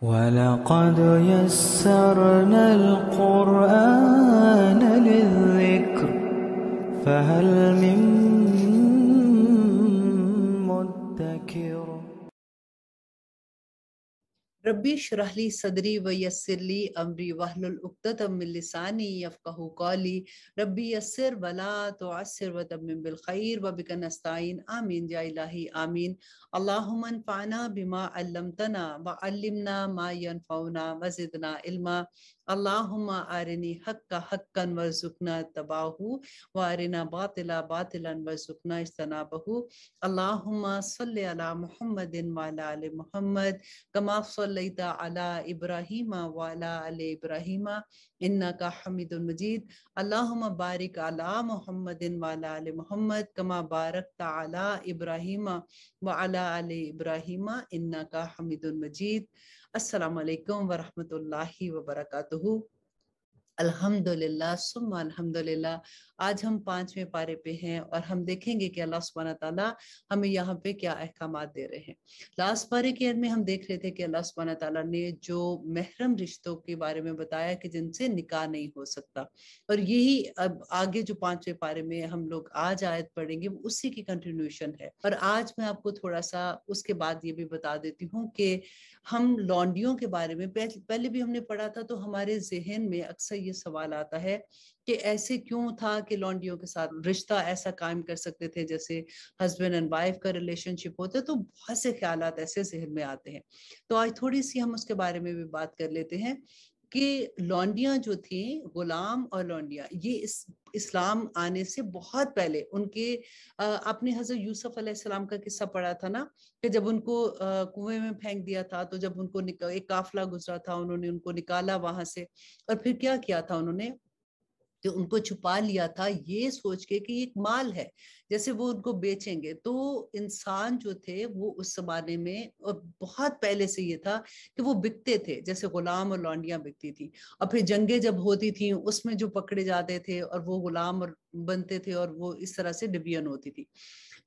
وَلَقَدْ يَسَّرْنَا الْقُرْآنَ لِلذِّكْرِ فَهَلْ مِن مُّدَّكِرٍ ربی اشرح لی صدری ویسر لی امری واحلل عقدۃ من لسانی یفقہوا قولی ربی یسر ولا تعسر وتمم بالخیر وبک نستعین آمین یا الہی آمین اللہم انفعنا بما علمتنا وعلمنا ما ینفعنا وزدنا علما اللہم ارنی حق حقا وارزقنا اتباعہ وارنا باطلا باطلا وارزقنا اجتنابہ اللہم صلی علی محمد وعلی آل محمد کما صلیت علی ابراہیم وعلی آل ابراہیم انکا حمید مجید اللہم بارک علی محمد وعلی آل محمد کما بارکت علی ابراہیم وعلی آل ابراہیم انکا حمید مجید۔ السلام علیکم ورحمۃ اللہ وبرکاتہ۔ الحمدللہ ثم الحمدللہ، آج ہم 5ویں پارے پہ ہیں اور ہم دیکھیں گے کہ اللہ سبحانہ تعالیٰ ہمیں یہاں پہ کیا احکامات دے رہے ہیں۔ لاسٹ پارے کے اند میں ہم دیکھ رہے تھے کہ اللہ سبحانہ تعالیٰ نے جو محرم رشتوں کے بارے میں بتایا کہ جن سے نکاح نہیں ہو سکتا، اور یہی اب آگے جو 5ویں پارے میں ہم لوگ آج آیت پڑھیں گے اسی کی کنٹینیوشن ہے۔ اور آج میں آپ کو تھوڑا سا اس کے بعد یہ بھی بتا دیتی ہوں کہ ہم لونڈیوں کے بارے میں پہلے بھی ہم نے پڑھا تھا، تو ہمارے ذہن میں اکثر یہ سوال آتا ہے کہ ایسے کیوں تھا کہ لونڈیوں کے ساتھ رشتہ ایسا قائم کر سکتے تھے جیسے ہسبینڈ اینڈ وائف کا ریلیشن شپ ہوتا ہے، تو بہت سے خیالات ایسے ذہن میں آتے ہیں۔ تو آج تھوڑی سی ہم اس کے بارے میں بھی بات کر لیتے ہیں کہ لونڈیاں جو تھیں، غلام اور لونڈیاں، یہ اسلام آنے سے بہت پہلے ان کے اپنے حضرت یوسف علیہ السلام کا قصہ پڑھا تھا نا، کہ جب ان کو کنویں میں پھینک دیا تھا، تو جب ان کو ایک قافلہ گزرا تھا، انہوں نے ان کو نکالا وہاں سے، اور پھر کیا کیا تھا انہوں نے کہ ان کو چھپا لیا تھا یہ سوچ کے کہ یہ ایک مال ہے، جیسے وہ ان کو بیچیں گے۔ تو انسان جو تھے وہ اس زمانے میں اور بہت پہلے سے یہ تھا کہ وہ بکتے تھے، جیسے غلام اور لونڈیاں بکتی تھی، اور پھر جنگیں جب ہوتی تھیں اس میں جو پکڑے جاتے تھے اور وہ غلام بنتے تھے، اور وہ اس طرح سے ڈویژن ہوتی تھی۔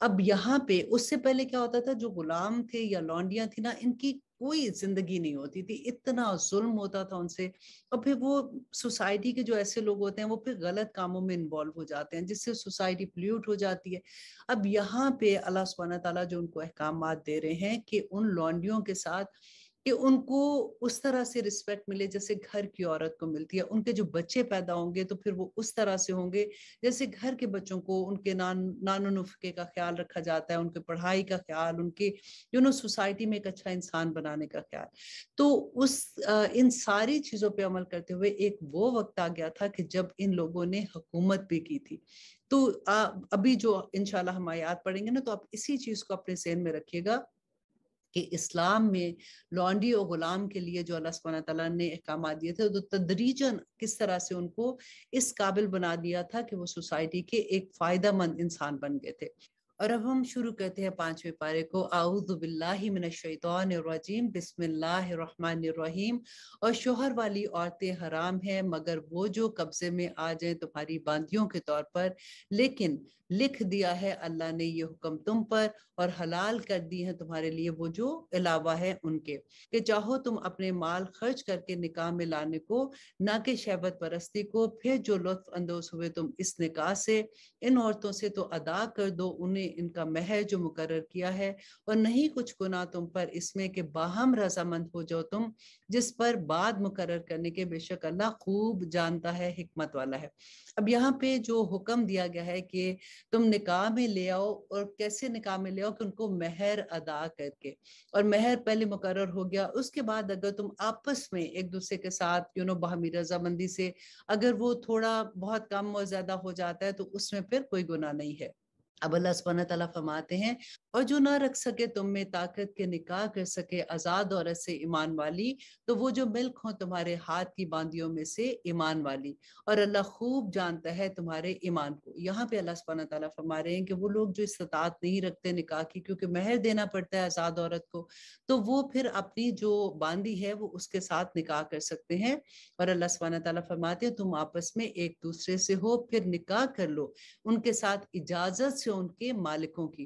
اب یہاں پہ اس سے پہلے کیا ہوتا تھا، جو غلام تھے یا لونڈیاں تھیں نا، ان کی کوئی زندگی نہیں ہوتی تھی، اتنا ظلم ہوتا تھا ان سے، اور پھر وہ سوسائٹی کے جو ایسے لوگ ہوتے ہیں وہ پھر غلط کاموں میں انوالو ہو جاتے ہیں، جس سے سوسائٹی پلیوٹ ہو جاتی ہے۔ اب یہاں پہ اللہ سبحانہ تعالیٰ جو ان کو احکامات دے رہے ہیں کہ ان لونڈیوں کے ساتھ کہ ان کو اس طرح سے رسپیکٹ ملے جیسے گھر کی عورت کو ملتی ہے، ان کے جو بچے پیدا ہوں گے تو پھر وہ اس طرح سے ہوں گے جیسے گھر کے بچوں کو ان کے نان و نفقے کا خیال رکھا جاتا ہے، ان کے پڑھائی کا خیال، ان کے سوسائٹی میں ایک اچھا انسان بنانے کا خیال۔ تو ان ساری چیزوں پہ عمل کرتے ہوئے ایک وہ وقت آ گیا تھا کہ جب ان لوگوں نے حکومت بھی کی تھی۔ تو ابھی جو انشاءاللہ ہم آیات پڑھیں گے نا، تو آپ اسی چیز کو اپنے ذہن میں رکھیے گا کہ اسلام میں لونڈی اور غلام کے لیے جو اللہ سبحانہ تعالیٰ نے احکامات دیے تھے، تو تدریجاً کس طرح سے ان کو اس قابل بنا دیا تھا کہ وہ سوسائٹی کے ایک فائدہ مند انسان بن گئے تھے۔ اور اب ہم شروع کرتے ہیں 5ویں پارے کو۔ اعوذ باللہ من الشیطان الرجیم، بسم اللہ الرحمن الرحیم۔ اور شوہر والی عورتیں حرام ہیں مگر وہ جو قبضے میں آ جائیں تمہاری باندیوں کے طور پر، لیکن لکھ دیا ہے اللہ نے یہ حکم تم پر، اور حلال کر دی ہیں تمہارے لیے وہ جو علاوہ ہے ان کے، کہ چاہو تم اپنے مال خرچ کر کے نکاح میں لانے کو، نہ کہ شہوت پرستی کو۔ پھر جو لطف اندوز ہوئے تم اس نکاح سے ان عورتوں سے، تو ادا کر دو انہیں ان کا مہر جو مقرر کیا ہے، اور نہیں کچھ گناہ تم پر اس میں کہ باہم رضامند ہو جاؤ تم جس پر بعد مقرر کرنے کے، بے شک اللہ خوب جانتا ہے، حکمت والا ہے۔ اب یہاں پہ جو حکم دیا گیا ہے کہ تم نکاح میں لے آؤ، اور کیسے نکاح میں لے آؤ کہ ان کو مہر ادا کر کے، اور مہر پہلے مقرر ہو گیا، اس کے بعد اگر تم آپس میں ایک دوسرے کے ساتھ باہمی رضامندی سے اگر وہ تھوڑا بہت کم اور زیادہ ہو جاتا ہے تو اس میں پھر کوئی گناہ نہیں ہے۔ اب اللہ سبحانہ تعالیٰ فرماتے ہیں، اور جو نہ رکھ سکے تم میں طاقت کے نکاح کر سکے آزاد عورت سے ایمان والی، تو وہ جو ملک ہوں تمہارے ہاتھ کی باندیوں میں سے ایمان والی، اور اللہ خوب جانتا ہے تمہارے ایمان کو۔ یہاں پہ اللہ سبحانہ تعالیٰ فرما رہے ہیں کہ وہ لوگ جو استطاعت نہیں رکھتے نکاح کی، کیونکہ مہر دینا پڑتا ہے آزاد عورت کو، تو وہ پھر اپنی جو باندی ہے وہ اس کے ساتھ نکاح کر سکتے ہیں۔ اور اللہ سبحانہ تعالیٰ فرماتے ہیں تم آپس میں ایک دوسرے سے ہو، پھر نکاح کر لو ان کے ساتھ اجازت سے ان کے مالکوں کی۔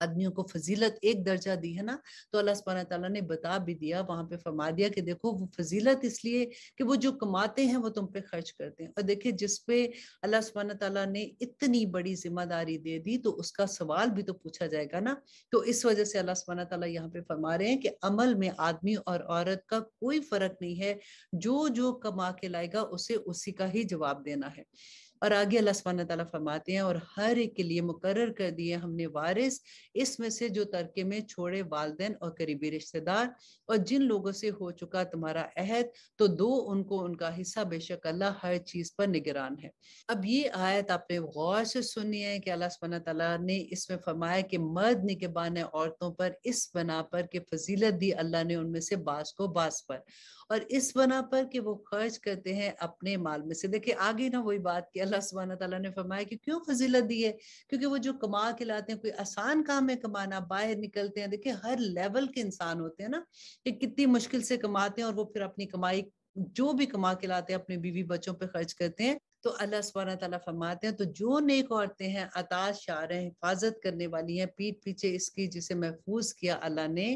آدمیوں کو فضیلت ایک درجہ دی ہے نا، تو اللہ سبحانہ تعالیٰ نے بتا بھی دیا، وہاں پہ فرما دیا کہ دیکھو وہ فضیلت اس لیے کہ وہ جو کماتے ہیں وہ تم پہ خرچ کرتے ہیں، اور دیکھیں جس پہ اللہ سبحانہ تعالیٰ نے اتنی بڑی ذمہ داری دے دی تو اس کا سوال بھی تو پوچھا جائے گا نا۔ تو اس وجہ سے اللہ سبحانہ تعالیٰ یہاں پہ فرما رہے ہیں کہ عمل میں آدمی اور عورت کا کوئی فرق نہیں ہے، جو جو کما کے لائے گا اسے اسی کا ہی جواب دینا ہے۔ اور آگے اللہ سبحانہ تعالیٰ فرماتے ہیں اور ہر ایک کے لیے مقرر کر دیے ہم نے وارث، اس میں سے جو ترکے میں چھوڑے والدین اور قریبی رشتہ دار، اور جن لوگوں سے ہو چکا تمہارا عہد تو دو ان کو ان کا حصہ، بے شک اللہ ہر چیز پر نگران ہے۔ اب یہ آیت آپ نے غور سے سنی ہے کہ اللہ سبحانہ تعالیٰ نے اس میں فرمایا کہ مرد نگہبان عورتوں پر اس بنا پر کہ فضیلت دی اللہ نے ان میں سے بعض کو بعض پر، اور اس بنا پر کہ وہ خرچ کرتے ہیں اپنے مال میں سے۔ دیکھیں آگے نا وہی بات کہ اللہ سبحانہ تعالیٰ نے فرمایا کہ کیوں فضیلت دی ہے، کیونکہ وہ جو کما کے لاتے ہیں، کوئی آسان کام ہے کمانا، باہر نکلتے ہیں، دیکھیں ہر لیول کے انسان ہوتے ہیں نا کہ کتنی مشکل سے کماتے ہیں، اور وہ پھر اپنی کمائی جو بھی کما کے لاتے ہیں اپنے بیوی بچوں پہ خرچ کرتے ہیں۔ تو اللہ سبحانہ تعالیٰ فرماتے ہیں تو جو نیک عورتیں ہیں اطاعت شارع حفاظت کرنے والی ہیں پیٹھ پیچھے اس کی جسے محفوظ کیا اللہ نے،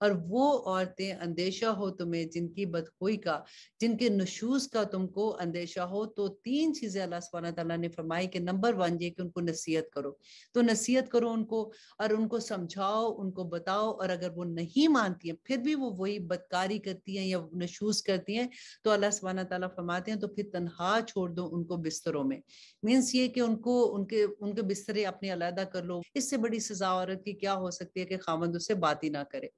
اور وہ عورتیں اندیشہ ہو تمہیں جن کی بدخوئی کا، جن کے نشوز کا تم کو اندیشہ ہو، تو تین چیزیں اللہ سبحانہ تعالیٰ نے فرمائی کہ نمبر 1 یہ کہ ان کو نصیحت کرو، تو نصیحت کرو ان کو اور ان کو سمجھاؤ، ان کو بتاؤ، اور اگر وہ نہیں مانتی ہیں پھر بھی وہ وہی بدکاری کرتی ہیں یا نشوز کرتی ہیں تو اللہ سبحانہ تعالیٰ فرماتے ہیں تو پھر تنہا چھوڑ دو ان کو بستروں میں، مینس یہ کہ ان کے بسترے اپنے علیحدہ کر لو۔ اس سے بڑی سزا عورت کی کیا ہو سکتی ہے کہ خاوند اس سے بات ہی نہ کرے۔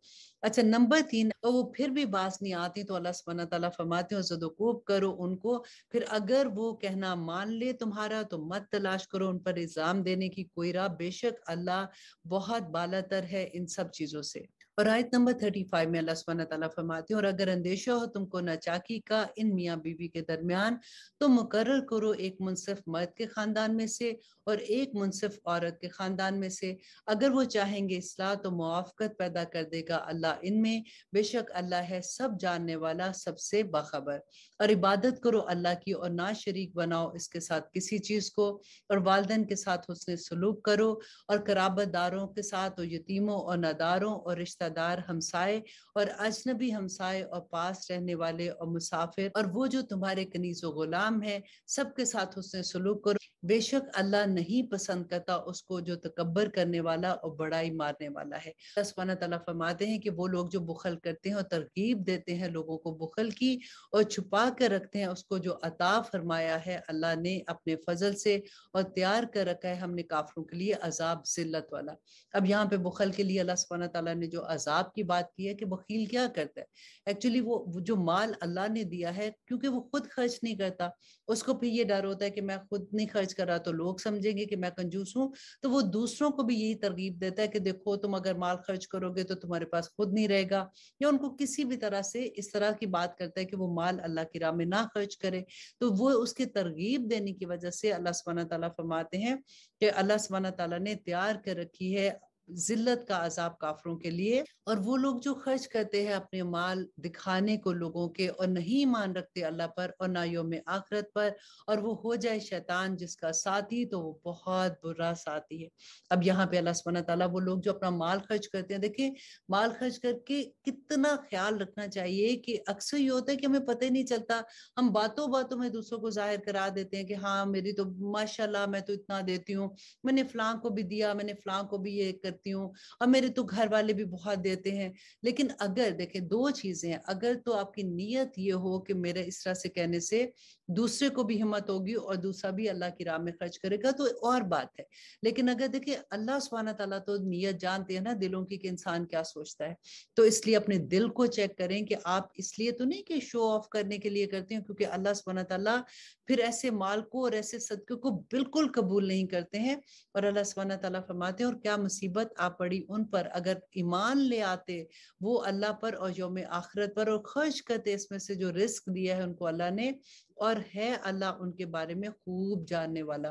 اچھا نمبر 3 وہ پھر بھی باز نہیں آتی تو اللہ سبحانہ تعالیٰ فرماتے ہیں زد و کوب کرو ان کو، پھر اگر وہ کہنا مان لے تمہارا تو مت تلاش کرو ان پر الزام دینے کی کوئی راہ، بے شک اللہ بہت بالاتر ہے ان سب چیزوں سے۔ اور آیت نمبر 35 میں اللہ سبحانہ تعالیٰ فرماتے ہیں اور اگر اندیشہ ہو تم کو ناچاکی کا ان میاں بیوی کے درمیان تو مقرر کرو ایک منصف مرد کے خاندان میں سے اور ایک منصف عورت کے خاندان میں سے، اگر وہ چاہیں گے اصلاح تو موافقت پیدا کر دے گا اللہ ان میں، بے شک اللہ ہے سب جاننے والا سب سے باخبر۔ اور عبادت کرو اللہ کی اور نہ شریک بناؤ اس کے ساتھ کسی چیز کو، اور والدین کے ساتھ حسن سلوک کرو، اور قرابت داروں کے ساتھ اور یتیموں اور ناداروں اور رشتہ دار ہمسائے اور اجنبی ہمسائے اور پاس رہنے والے اور مسافر اور وہ جو تمہارے کنیز و غلام ہے سب کے ساتھ حسن سلوک کرو، بے شک اللہ نہیں پسند کرتا اس کو جو تکبر کرنے والا اور بڑائی مارنے والا ہے۔ اللہ سبحانہ تعالیٰ فرماتے ہیں کہ وہ لوگ جو بخل کرتے ہیں اور ترغیب دیتے ہیں لوگوں کو بخل کی اور چھپا کر رکھتے ہیں اس کو جو عطا فرمایا ہے اللہ نے اپنے فضل سے، اور تیار کر رکھا ہے ہم نے کافروں کے لیے عذاب ذلت والا۔ اب یہاں پہ بخل کے لیے اللہ سبحانہ تعالیٰ نے جو عذاب کی بات کی ہے کہ بخیل کیا کرتا ہے، ایکچولی وہ جو مال اللہ نے دیا ہے کیونکہ وہ خود خرچ نہیں کرتا، اس کو پھر یہ ڈر ہوتا ہے کہ میں خود نہیں خرچ کر رہا تو لوگ سمجھیں گے کہ میں کنجوس ہوں، تو وہ دوسروں کو بھی یہی ترغیب دیتا ہے کہ دیکھو تم اگر مال خرچ کرو گے تو تمہارے پاس خود نہیں رہے گا، یا ان کو کسی بھی طرح سے اس طرح کی بات کرتا ہے کہ وہ مال اللہ کی راہ میں نہ خرچ کرے، تو وہ اس کی ترغیب دینے کی وجہ سے اللہ سبحانہ تعالیٰ فرماتے ہیں کہ اللہ سبحانہ تعالیٰ نے تیار کر رکھی ہے ذلت کا عذاب کافروں کے لیے، اور وہ لوگ جو خرچ کرتے ہیں اپنے مال دکھانے کو لوگوں کے اور نہیں ایمان رکھتے اللہ پر اور نہ یوم آخرت پر، اور وہ ہو جائے شیطان جس کا ساتھی تو وہ بہت برا ساتھی ہے۔ اب یہاں پہ اللہ سبحانہ تعالیٰ وہ لوگ جو اپنا مال خرچ کرتے ہیں، دیکھیں مال خرچ کر کے کتنا خیال رکھنا چاہیے کہ اکثر یہ ہوتا ہے کہ ہمیں پتہ ہی نہیں چلتا، ہم باتوں باتوں میں دوسروں کو ظاہر کرا دیتے ہیں کہ ہاں میری تو ماشاءاللہ میں تو اتنا دیتی ہوں، میں نے فلاں کو بھی دیا، میں نے فلاں کو بھی یہ کرتی ہوں، اور میرے تو گھر والے بھی بہت دیتے ہیں۔ لیکن اگر دیکھیں دو چیزیں ہیں، اگر تو آپ کی نیت یہ ہو کہ میرے اس طرح سے کہنے سے دوسرے کو بھی ہمت ہوگی اور دوسرا بھی اللہ کی راہ میں خرچ کرے گا تو اور بات ہے، لیکن اگر دیکھیں اللہ سبحانہ تعالیٰ تو نیت جانتے ہیں نا دلوں کی کہ انسان کیا سوچتا ہے، تو اس لیے اپنے دل کو چیک کریں کہ آپ اس لیے تو نہیں کہ شو آف کرنے کے لیے کرتے ہیں، کیونکہ اللہ سبحانہ تعالیٰ پھر ایسے مال کو اور ایسے صدقے کو بالکل قبول نہیں کرتے ہیں، اور اللہ سبحانہ تعالیٰ فرماتے ہیں اور کیا مصیبت آ پڑی ان پر اگر ایمان لے آتے وہ اللہ پر اور یوم آخرت پر اور خرچ کرتے اس میں سے جو رزق دیا ہے ان کو اللہ نے، اور ہے اللہ ان کے بارے میں خوب جاننے والا۔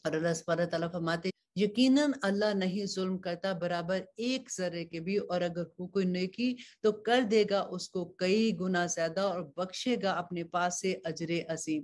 اور اللہ سبحانہ تعالیٰ فرماتے یقیناً اللہ نہیں ظلم کرتا برابر ایک ذرے کے بھی، اور اگر کوئی نیکی تو کر دے گا اس کو کئی گنا زیادہ اور بخشے گا اپنے پاس سے اجر عظیم۔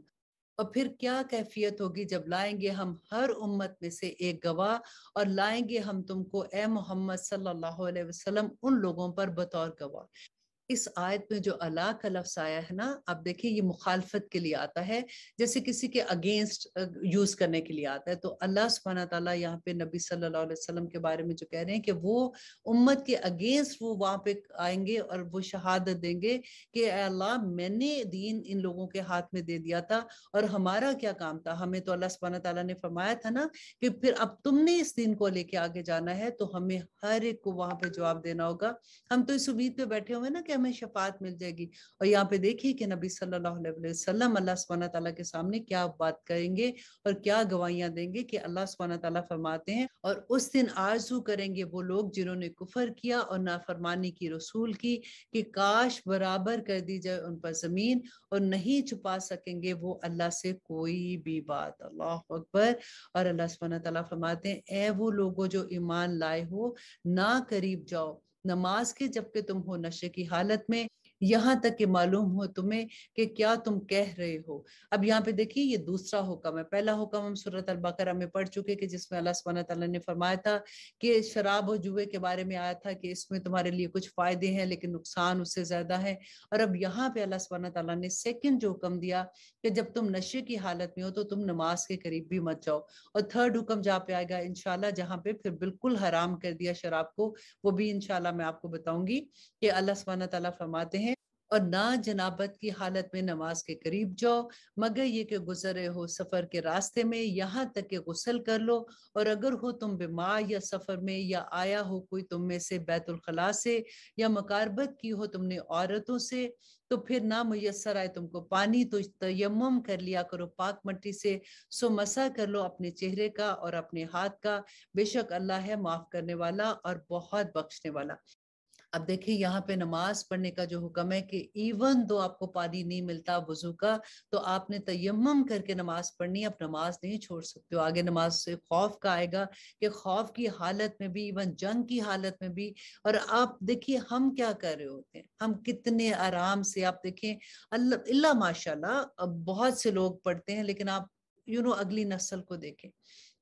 اور پھر کیا کیفیت ہوگی جب لائیں گے ہم ہر امت میں سے ایک گواہ، اور لائیں گے ہم تم کو اے محمد صلی اللہ علیہ وسلم ان لوگوں پر بطور گواہ۔ اس آیت میں جو اللہ کا لفظ آیا ہے نا، آپ دیکھیں یہ مخالفت کے لیے آتا ہے، جیسے کسی کے اگینسٹ یوز کرنے کے لیے آتا ہے۔ تو اللہ سبحانہ تعالیٰ یہاں پہ نبی صلی اللہ علیہ وسلم کے بارے میں جو کہہ رہے ہیں کہ وہ امت کے اگینسٹ وہ وہاں پہ آئیں گے اور وہ شہادت دیں گے کہ اے اللہ میں نے دین ان لوگوں کے ہاتھ میں دے دیا تھا، اور ہمارا کیا کام تھا؟ ہمیں تو اللہ سبحانہ تعالیٰ نے فرمایا تھا نا کہ پھر اب تم نے اس دین کو لے کے آگے جانا ہے، تو ہمیں ہر ایک کو وہاں پہ جواب دینا ہوگا۔ ہم تو اس امید پہ بیٹھے ہوئے نا کہ ہمیں شفاعت مل جائے گی، اور یہاں پہ دیکھیے کہ نبی صلی اللہ علیہ وسلم اللہ سبحانہ تعالیٰ کے سامنے کیا بات کریں گے اور کیا گواہیاں دیں گے کہ اللہ سبحانہ تعالیٰ فرماتے ہیں اور اس دن آرزو کریں گے وہ لوگ جنہوں نے کفر کیا اور نافرمانی کی رسول کی کہ کاش برابر کر دی جائے ان پر زمین، اور نہیں چھپا سکیں گے وہ اللہ سے کوئی بھی بات۔ اللہ اکبر۔ اور اللہ سبحانہ تعالیٰ فرماتے ہیں اے وہ لوگوں جو ایمان لائے ہو، نہ قریب جاؤ نماز کے جبکہ تم ہو نشے کی حالت میں، یہاں تک کہ معلوم ہو تمہیں کہ کیا تم کہہ رہے ہو۔ اب یہاں پہ دیکھیے یہ دوسرا حکم ہے۔ پہلا حکم ہم سورۃ البقرہ میں پڑھ چکے کہ جس میں اللہ سبحانہ تعالیٰ نے فرمایا تھا کہ شراب و جوئے کے بارے میں آیا تھا کہ اس میں تمہارے لیے کچھ فائدے ہیں لیکن نقصان اس سے زیادہ ہے۔ اور اب یہاں پہ اللہ سبحانہ تعالیٰ نے سیکنڈ جو حکم دیا کہ جب تم نشے کی حالت میں ہو تو تم نماز کے قریب بھی مت جاؤ۔ اور تھرڈ حکم جہاں پہ آئے گا انشاءاللہ، جہاں پہ پھر بالکل حرام کر دیا شراب کو، وہ بھی انشاءاللہ میں آپ کو بتاؤں گی کہ اللہ سبحانہ تعالیٰ فرماتے ہیں اور نہ جنابت کی حالت میں نماز کے قریب جاؤ مگر یہ کہ گزرے ہو سفر کے راستے میں، یہاں تک کہ غسل کر لو، اور اگر ہو تم بیمار یا سفر میں، یا آیا ہو کوئی تم میں سے بیت الخلاء سے، یا مقاربت کی ہو تم نے عورتوں سے، تو پھر نہ میسر آئے تم کو پانی تو تیمم کر لیا کرو پاک مٹی سے، سو مسح کر لو اپنے چہرے کا اور اپنے ہاتھ کا، بے شک اللہ ہے معاف کرنے والا اور بہت بخشنے والا۔ اب دیکھیں یہاں پہ نماز پڑھنے کا جو حکم ہے کہ ایون دو آپ کو پانی نہیں ملتا وضو کا، تو آپ نے تیمم کر کے نماز پڑھنی ہے، آپ نماز نہیں چھوڑ سکتے ہو۔ آگے نماز سے خوف کا آئے گا کہ خوف کی حالت میں بھی، ایون جنگ کی حالت میں بھی۔ اور آپ دیکھیے ہم کیا کر رہے ہوتے ہیں، ہم کتنے آرام سے، آپ دیکھیں اللہ ماشاءاللہ بہت سے لوگ پڑھتے ہیں، لیکن آپ اگلی نسل کو دیکھیں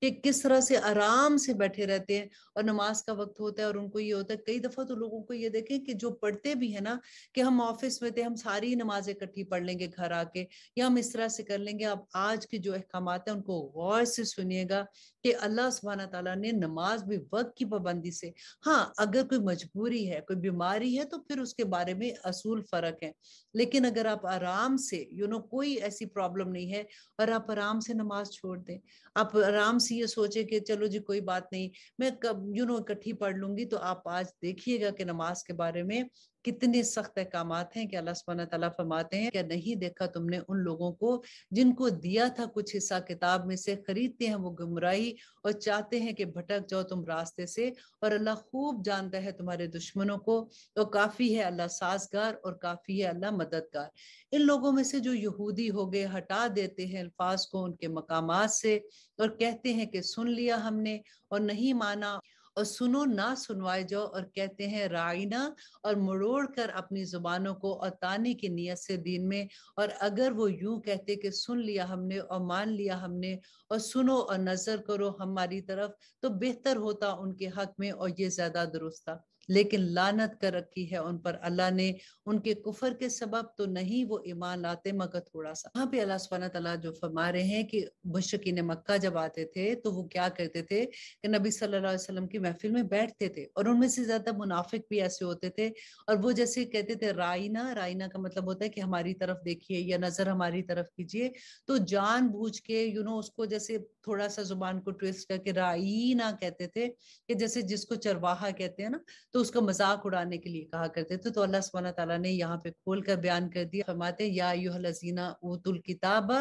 کہ کس طرح سے آرام سے بیٹھے رہتے ہیں، اور نماز کا وقت ہوتا ہے اور ان کو یہ ہوتا ہے۔ کئی دفعہ تو لوگوں کو یہ دیکھیں کہ جو پڑھتے بھی ہیں نا کہ ہم آفس میں تھے، ہم ساری نمازیں اکٹھی پڑھ لیں گے گھر آ کے، یا ہم اس طرح سے کر لیں گے۔ اب آج کے جو احکامات ہیں ان کو غور سے سنیے گا کہ اللہ سبحانہ تعالیٰ نے نماز بھی وقت کی پابندی سے، ہاں اگر کوئی مجبوری ہے، کوئی بیماری ہے، تو پھر اس کے بارے میں اصول فرق ہے، لیکن اگر آپ آرام سے کوئی ایسی پرابلم نہیں ہے اور آپ آرام سے نماز چھوڑ دیں، آپ آرام سے یہ سوچے کہ چلو جی کوئی بات نہیں میں اکٹھی پڑھ لوں گی، تو آپ آج دیکھیے گا کہ نماز کے بارے میں کتنے سخت احکامات ہیں کہ اللہ سبحانہ تعالیٰ فرماتے ہیں کیا نہیں دیکھا تم نے ان لوگوں کو جن کو دیا تھا کچھ حصہ کتاب میں سے، خریدتے ہیں وہ گمراہی اور چاہتے ہیں کہ بھٹک جاؤ تم راستے سے، اور اللہ خوب جانتا ہے تمہارے دشمنوں کو، تو کافی ہے اللہ سازگار اور کافی ہے اللہ مددگار۔ ان لوگوں میں سے جو یہودی ہو گئے ہٹا دیتے ہیں الفاظ کو ان کے مقامات سے، اور کہتے ہیں کہ سن لیا ہم نے اور نہیں مانا، اور سنو نہ سنوائے جاؤ، اور کہتے ہیں رائنا، اور مڑوڑ کر اپنی زبانوں کو اور تانے کی نیت سے دین میں، اور اگر وہ یوں کہتے کہ سن لیا ہم نے اور مان لیا ہم نے، اور سنو اور نظر کرو ہماری طرف، تو بہتر ہوتا ان کے حق میں اور یہ زیادہ درست تھا، لیکن لعنت کر رکھی ہے ان پر اللہ نے ان کے کفر کے سبب، تو نہیں وہ ایمان لاتے مگر تھوڑا سا۔ یہاں پہ اللہ سبحانہ تعالیٰ جو فرما رہے ہیں کہ مشرکین مکہ جب آتے تھے تو وہ کیا کرتے تھے کہ نبی صلی اللہ علیہ وسلم کی محفل میں بیٹھتے تھے، اور ان میں سے زیادہ منافق بھی ایسے ہوتے تھے، اور وہ جیسے کہتے تھے رائنا، رائنا کا مطلب ہوتا ہے کہ ہماری طرف دیکھیے یا نظر ہماری طرف کیجیے، تو جان بوجھ کے اس کو جیسے تھوڑا سا زبان کو ٹویسٹ کر کے رائنا کہتے تھے، کہ جیسے جس کو چرواہا کہتے ہیں نا، تو اس کا مذاق اڑانے کے لیے کہا کرتے تھے۔ تو اللہ سبحانہ تعالیٰ نے یہاں پہ کھول کر بیان کر دیا، فرماتے یا ایھا الذین اوتوا الکتاب،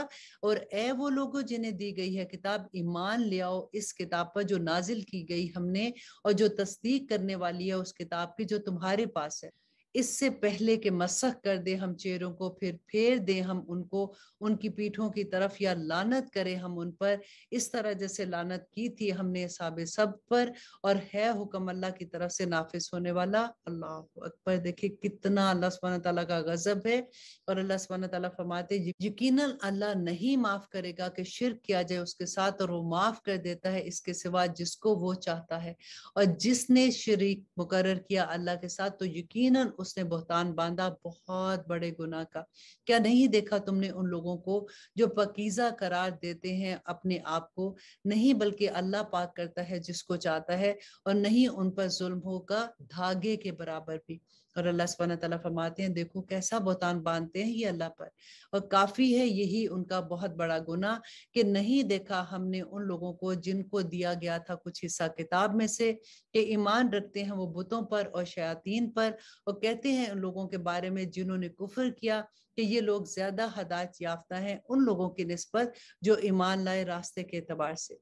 اور اے وہ لوگوں جنہیں دی گئی ہے کتاب، ایمان لے آؤ اس کتاب پر جو نازل کی گئی ہم نے، اور جو تصدیق کرنے والی ہے اس کتاب کی جو تمہارے پاس ہے۔ اس سے پہلے کہ مسخ کر دے ہم چہروں کو، پھر پھیر دیں ہم ان کو ان کی پیٹھوں کی طرف، یا لعنت کرے ہم ان پر اس طرح جیسے لعنت کی تھی ہم نے اصحاب سب پر، اور ہے حکم اللہ کی طرف سے نافذ ہونے والا۔ اللہ اکبر، دیکھیں کتنا اللہ سبحانہ تعالیٰ کا غضب ہے، اور اللہ سبحانہ تعالیٰ فرماتے یقیناً اللہ نہیں معاف کرے گا کہ شرک کیا جائے اس کے ساتھ، اور وہ معاف کر دیتا ہے اس کے سوا جس کو وہ چاہتا ہے، اور جس نے شریک مقرر کیا اللہ کے ساتھ تو یقیناً اس نے بہتان باندھا بہت بڑے گناہ کا۔ کیا نہیں دیکھا تم نے ان لوگوں کو جو پاکیزہ قرار دیتے ہیں اپنے آپ کو؟ نہیں، بلکہ اللہ پاک کرتا ہے جس کو چاہتا ہے، اور نہیں ان پر ظلم ہوگا دھاگے کے برابر بھی۔ اور اللہ سبحانہ تعالیٰ فرماتے ہیں دیکھو کیسا بہتان باندھتے ہیں یہ اللہ پر، اور کافی ہے یہی ان کا بہت بڑا گناہ کہ نہیں دیکھا ہم نے ان لوگوں کو جن کو دیا گیا تھا کچھ حصہ کتاب میں سے، کہ ایمان رکھتے ہیں وہ بتوں پر اور شیاطین پر، اور کہتے ہیں ان لوگوں کے بارے میں جنہوں نے کفر کیا کہ یہ لوگ زیادہ ہدایت یافتہ ہیں ان لوگوں کی نسبت جو ایمان لائے راستے کے اعتبار سے۔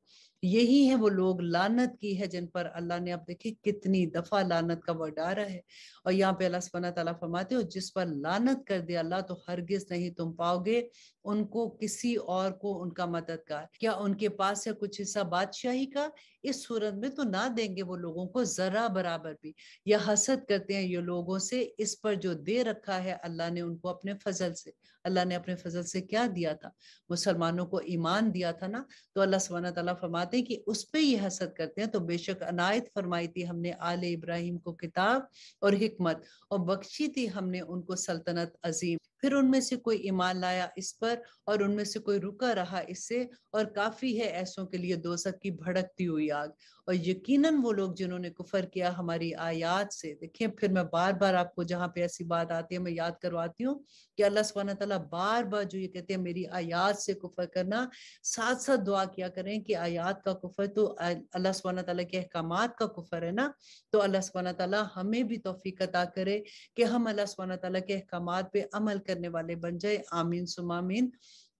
یہی ہے وہ لوگ لعنت کی ہے جن پر اللہ نے، اب دیکھیں کتنی دفعہ لعنت کا ورڈ آ رہا ہے، اور یہاں پہ اللہ سبحانہ تعالیٰ فرماتے ہو جس پر لعنت کر دے اللہ تو ہرگز نہیں تم پاؤ گے ان کو کسی اور کو ان کا مددگار۔ کیا ان کے پاس ہے کچھ حصہ بادشاہی کا؟ اس صورت میں تو نہ دیں گے وہ لوگوں کو ذرا برابر بھی، یا حسد کرتے ہیں یہ لوگوں سے اس پر جو دے رکھا ہے اللہ نے ان کو اپنے فضل سے۔ اللہ نے اپنے فضل سے کیا دیا تھا؟ مسلمانوں کو ایمان دیا تھا نا، تو اللہ سبحانہ تعالیٰ فرماتے ہیں کہ اس پہ یہ حسد کرتے ہیں، تو بے شک عنایت فرمائی تھی ہم نے آل ابراہیم کو کتاب اور حکمت، اور بخشی تھی ہم نے ان کو سلطنت عظیم، پھر ان میں سے کوئی ایمان لایا اس پر اور ان میں سے کوئی رکا رہا اس سے، اور کافی ہے ایسوں کے لیے دوزخ کی بھڑکتی ہوئی آگ۔ اور یقیناً وہ لوگ جنہوں نے کفر کیا ہماری آیات سے، دیکھیں پھر میں بار بار آپ کو جہاں پہ ایسی بات آتی ہے میں یاد کرواتی ہوں کہ اللہ سبحانہ تعالیٰ بار بار جو یہ کہتے ہیں میری آیات سے کفر کرنا، ساتھ ساتھ دعا کیا کریں کہ آیات کا کفر تو اللہ سبحانہ تعالیٰ کے احکامات کا کفر ہے نا، تو اللہ سبحانہ تعالیٰ ہمیں بھی توفیق عطا کرے کہ ہم اللہ سبحانہ تعالیٰ کے احکامات پہ عمل کرنے والے بن جائے۔ آمین ثم آمین۔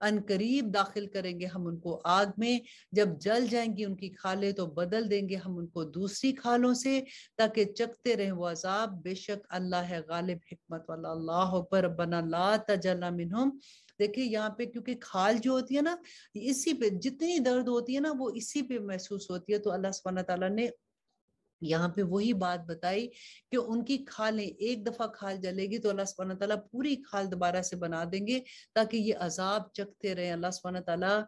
ان قریب داخل کریں گے ہم ان کو آگ میں، جب جل جائیں گی ان کی کھالیں تو بدل دیں گے ہم ان کو دوسری کھالوں سے تاکہ چکتے رہیں وہ عذاب، بے شک اللہ ہے غالب حکمت والا۔ اللہ اکبر، ربنا لا تجعلنا منہم۔ دیکھیں یہاں پہ کیونکہ کھال جو ہوتی ہے نا، اسی پہ جتنی درد ہوتی ہے نا وہ اسی پہ محسوس ہوتی ہے، تو اللہ سبحانہ تعالیٰ نے یہاں پہ وہی بات بتائی کہ ان کی کھالیں، ایک دفعہ کھال جلے گی تو اللہ سبحانہ تعالیٰ پوری کھال دوبارہ سے بنا دیں گے تاکہ یہ عذاب چکتے رہیں۔ اللہ سبحانہ تعالیٰ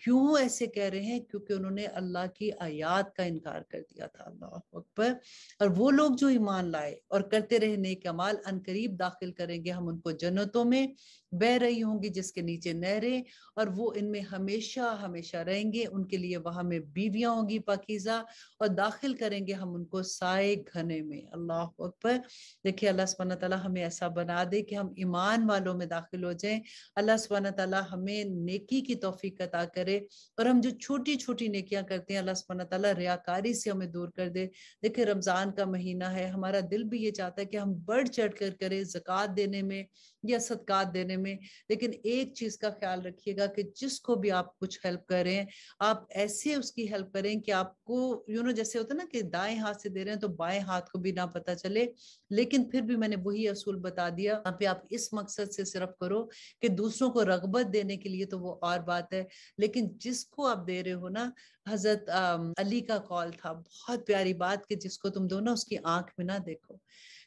کیوں ایسے کہہ رہے ہیں؟ کیونکہ انہوں نے اللہ کی آیات کا انکار کر دیا تھا۔ اللہ اکبر۔ اور وہ لوگ جو ایمان لائے اور کرتے رہے نیک اعمال، ان قریب داخل کریں گے ہم ان کو جنتوں میں، بہ رہی ہوں گی جس کے نیچے نہریں، اور وہ ان میں ہمیشہ ہمیشہ رہیں گے، ان کے لیے وہاں میں بیویاں ہوں گی پاکیزہ، اور داخل کریں گے ہم ان کو سائے گھنے میں۔ اللہ اکبر۔ دیکھیں اللہ سبحانہ تعالیٰ ہمیں ایسا بنا دے کہ ہم ایمان والوں میں داخل ہو جائیں۔ اللہ سبحانہ تعالیٰ ہمیں نیکی کی توفیق عطا کرے، اور ہم جو چھوٹی چھوٹی نیکیاں کرتے ہیں اللہ سبحانہ تعالیٰ ریاکاری سے ہمیں دور کر دے۔ دیکھیں رمضان کا مہینہ ہے، ہمارا دل بھی یہ چاہتا ہے کہ ہم بڑھ چڑھ کر کریں زکوٰۃ دینے میں یا صدقات دینے میں، لیکن ایک چیز کا خیال رکھیے گا کہ جس کو بھی آپ کچھ ہیلپ کریں آپ ایسے اس کی ہیلپ کریں کہ آپ کو جیسے ہوتا ہے نا کہ دائیں ہاتھ سے دے رہے ہیں تو بائیں ہاتھ کو بھی نہ پتہ چلے، لیکن پھر بھی میں نے وہی اصول بتا دیا یہاں پہ، آپ اس مقصد سے صرف کرو کہ دوسروں کو رغبت دینے کے لیے تو وہ اور بات ہے، لیکن جس کو آپ دے رہے ہو نا، حضرت علی کا قول تھا بہت پیاری بات کہ جس کو تم دو نا اس کی آنکھ میں نہ دیکھو،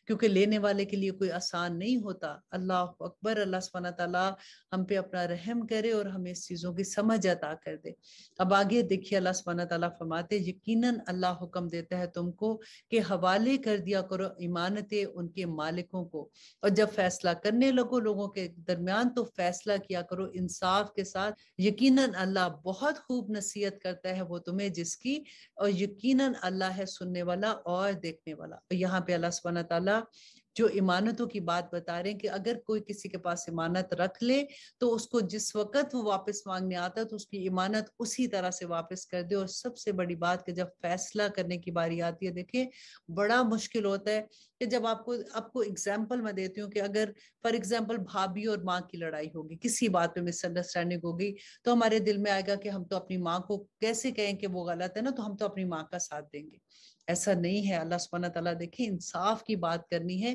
کیونکہ لینے والے کے لیے کوئی آسان نہیں ہوتا۔ اللہ اکبر۔ اللہ سبحانہ تعالیٰ ہم پہ اپنا رحم کرے اور ہمیں اس چیزوں کی سمجھ عطا کر دے۔ اب آگے دیکھیے اللہ سبحانہ تعالیٰ فرماتے یقیناً اللہ حکم دیتا ہے تم کو کہ حوالے کر دیا کرو امانتیں ان کے مالکوں کو، اور جب فیصلہ کرنے لگو لوگوں کے درمیان تو فیصلہ کیا کرو انصاف کے ساتھ، یقیناً اللہ بہت خوب نصیحت کرتا ہے وہ تمہیں جس کی، اور یقیناً اللہ ہے سننے والا اور دیکھنے والا۔ اور یہاں پہ اللہ سبحانہ تعالیٰ جو امانتوں کی بات بتا رہے ہیں کہ اگر کوئی کسی کے پاس امانت رکھ لے تو اس کو جس وقت وہ واپس مانگنے آتا ہے تو اس کی امانت اسی طرح سے واپس کر دے، اور سب سے بڑی بات کہ جب فیصلہ کرنے کی باری آتی ہے، دیکھیں بڑا مشکل ہوتا ہے کہ جب آپ کو اگزامپل میں دیتی ہوں کہ اگر فار ایگزامپل بھابھی اور ماں کی لڑائی ہوگی، کسی بات پہ مس انڈرسٹینڈنگ ہوگی، تو ہمارے دل میں آئے گا کہ ہم تو اپنی ماں کو کیسے کہیں کہ وہ غلط ہے نا، تو ہم تو اپنی ماں کا ساتھ دیں گے۔ ایسا نہیں ہے۔ اللہ سبحانہ تعالیٰ دیکھیں انصاف کی بات کرنی ہے